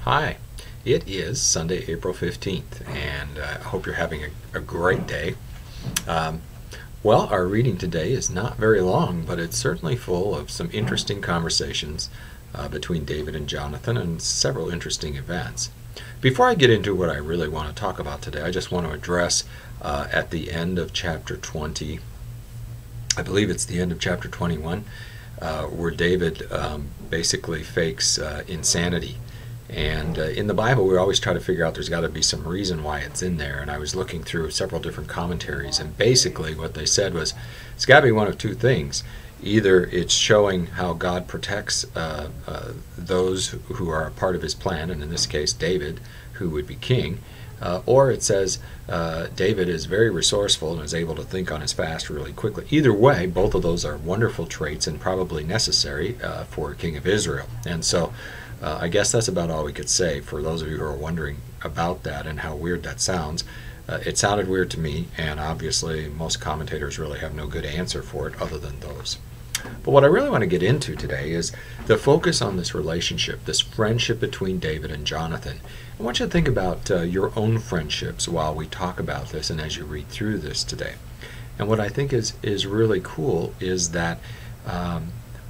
Hi, it is Sunday, April 15th, and I hope you're having a great day. Um, well, our reading today is not very long, but it's certainly full of some interesting conversations between David and Jonathan and several interesting events. Before I get into what I really want to talk about today, I just want to address at the end of chapter 20, I believe it's the end of chapter 21, where David basically fakes insanity. And in the Bible, we always try to figure out there's got to be some reason why it's in there. And I was looking through several different commentaries, and basically what they said was it's got to be one of two things. Either it's showing how God protects those who are a part of his plan, and in this case, David, who would be king, or it says David is very resourceful and is able to think on his fast really quickly. Either way, both of those are wonderful traits and probably necessary for a king of Israel. And so I guess that's about all we could say for those of you who are wondering about that and how weird that sounds. It sounded weird to me, and obviously most commentators really have no good answer for it other than those. But what I really want to get into today is the focus on this relationship, this friendship between David and Jonathan. I want you to think about your own friendships while we talk about this and as you read through this today. And what I think is really cool is that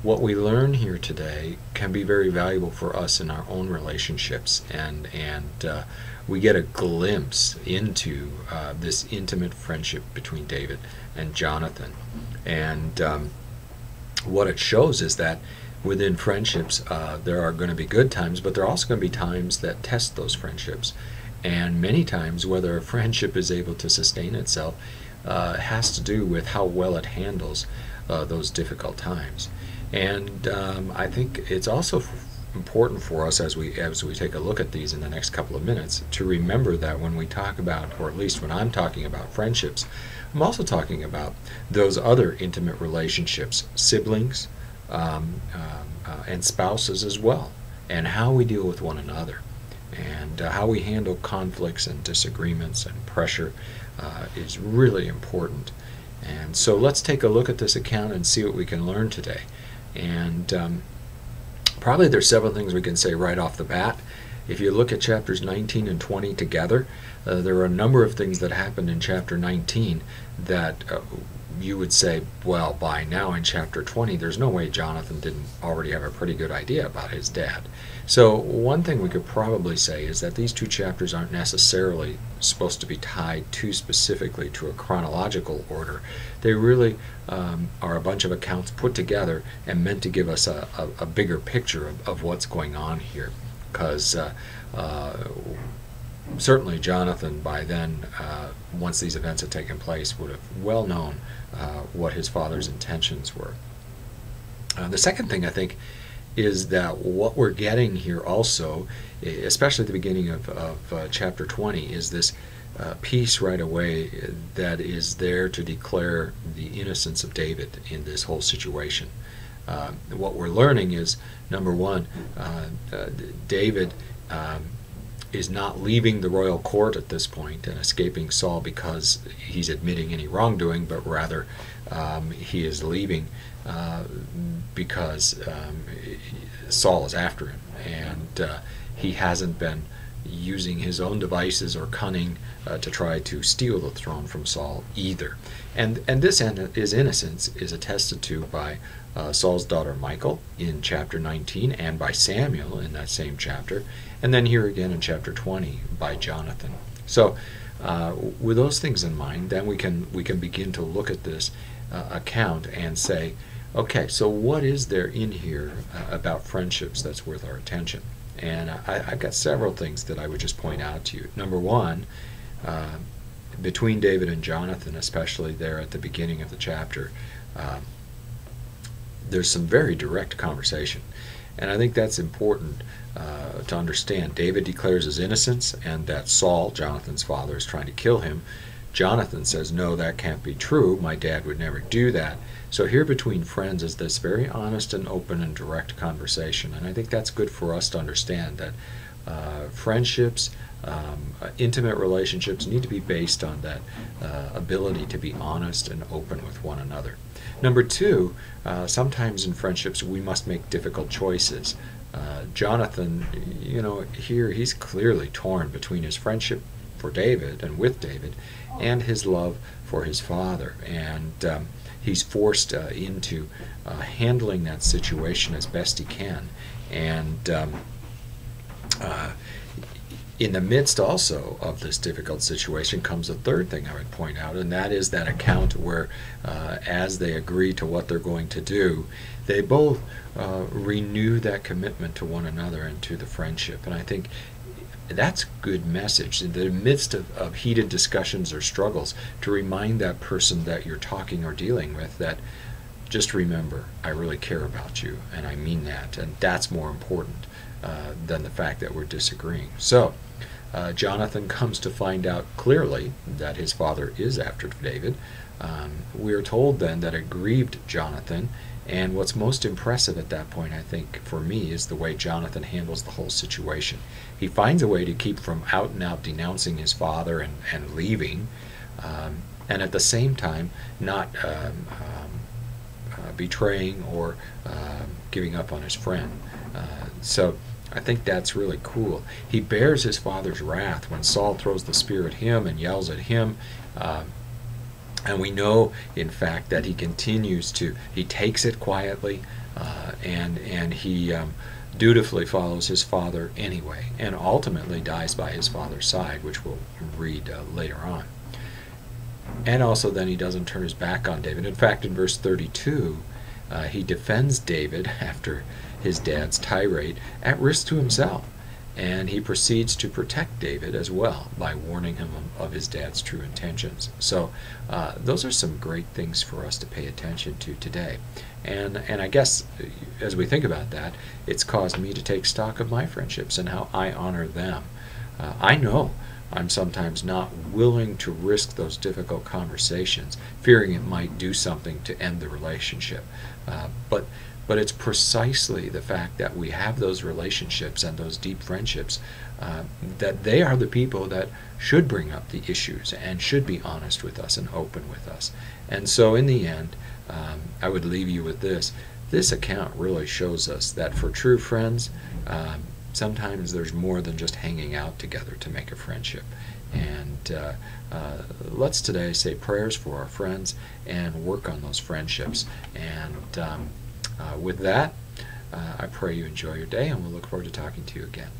what we learn here today can be very valuable for us in our own relationships, and we get a glimpse into this intimate friendship between David and Jonathan. And what it shows is that within friendships there are going to be good times, but there are also going to be times that test those friendships. And many times whether a friendship is able to sustain itself has to do with how well it handles those difficult times. And I think it's also important for us as we take a look at these in the next couple of minutes to remember that when we talk about, or at least when I'm talking about friendships, I'm also talking about those other intimate relationships, siblings and spouses as well, and how we deal with one another, and how we handle conflicts and disagreements and pressure is really important. And so let's take a look at this account and see what we can learn today. And probably there's several things we can say right off the bat. If you look at chapters 19 and 20 together, there are a number of things that happened in chapter 19 that you would say, well, by now in chapter 20, there's no way Jonathan didn't already have a pretty good idea about his dad. So one thing we could probably say is that these two chapters aren't necessarily supposed to be tied too specifically to a chronological order. They really are a bunch of accounts put together and meant to give us a bigger picture of what's going on here. Because certainly Jonathan, by then, once these events had taken place, would have well known what his father's intentions were. The second thing I think is that what we're getting here also, especially at the beginning of chapter 20, is this piece right away that is there to declare the innocence of David in this whole situation. What we're learning is, number one, David is not leaving the royal court at this point and escaping Saul because he's admitting any wrongdoing, but rather he is leaving because Saul is after him, and he hasn't been using his own devices or cunning to try to steal the throne from Saul either. And this his innocence is attested to by Saul's daughter Michal in chapter 19, and by Samuel in that same chapter, and then here again in chapter 20 by Jonathan. So with those things in mind, then we can begin to look at this account and say, okay, so what is there in here about friendships that's worth our attention? And I've got several things that I would just point out to you. Number one, between David and Jonathan, especially there at the beginning of the chapter, there's some very direct conversation. And I think that's important to understand. David declares his innocence and that Saul, Jonathan's father, is trying to kill him. Jonathan says, no, that can't be true. My dad would never do that. So here between friends is this very honest and open and direct conversation. And I think that's good for us to understand that friendships, intimate relationships need to be based on that ability to be honest and open with one another. Number two, sometimes in friendships we must make difficult choices. Jonathan, here he's clearly torn between his friendship for David and with David and his love for his father. And he's forced into handling that situation as best he can. And in the midst also of this difficult situation comes a third thing I would point out, and that is that account where as they agree to what they're going to do, they both renew that commitment to one another and to the friendship. And I think that's a good message in the midst of heated discussions or struggles, to remind that person that you're talking or dealing with that just remember, I really care about you, and I mean that, and that's more important than the fact that we're disagreeing. So Jonathan comes to find out clearly that his father is after David. We are told then that it grieved Jonathan, and what's most impressive at that point, I think, for me, is the way Jonathan handles the whole situation. He finds a way to keep from out and out denouncing his father and leaving, and at the same time not betraying or giving up on his friend. So I think that's really cool. He bears his father's wrath when Saul throws the spear at him and yells at him. And we know, in fact, that he continues to, he takes it quietly, and he dutifully follows his father anyway, and ultimately dies by his father's side, which we'll read later on. And also then he doesn't turn his back on David. In fact, in verse 32, he defends David after his dad's tirade at risk to himself. And he proceeds to protect David as well by warning him of his dad's true intentions. So those are some great things for us to pay attention to today. And I guess as we think about that, it's caused me to take stock of my friendships and how I honor them. I know I'm sometimes not willing to risk those difficult conversations, fearing it might do something to end the relationship. But it's precisely the fact that we have those relationships and those deep friendships that they are the people that should bring up the issues and should be honest with us and open with us. And so in the end, I would leave you with this. This account really shows us that for true friends, sometimes there's more than just hanging out together to make a friendship. And let's today say prayers for our friends and work on those friendships. And with that, I pray you enjoy your day, and we'll look forward to talking to you again.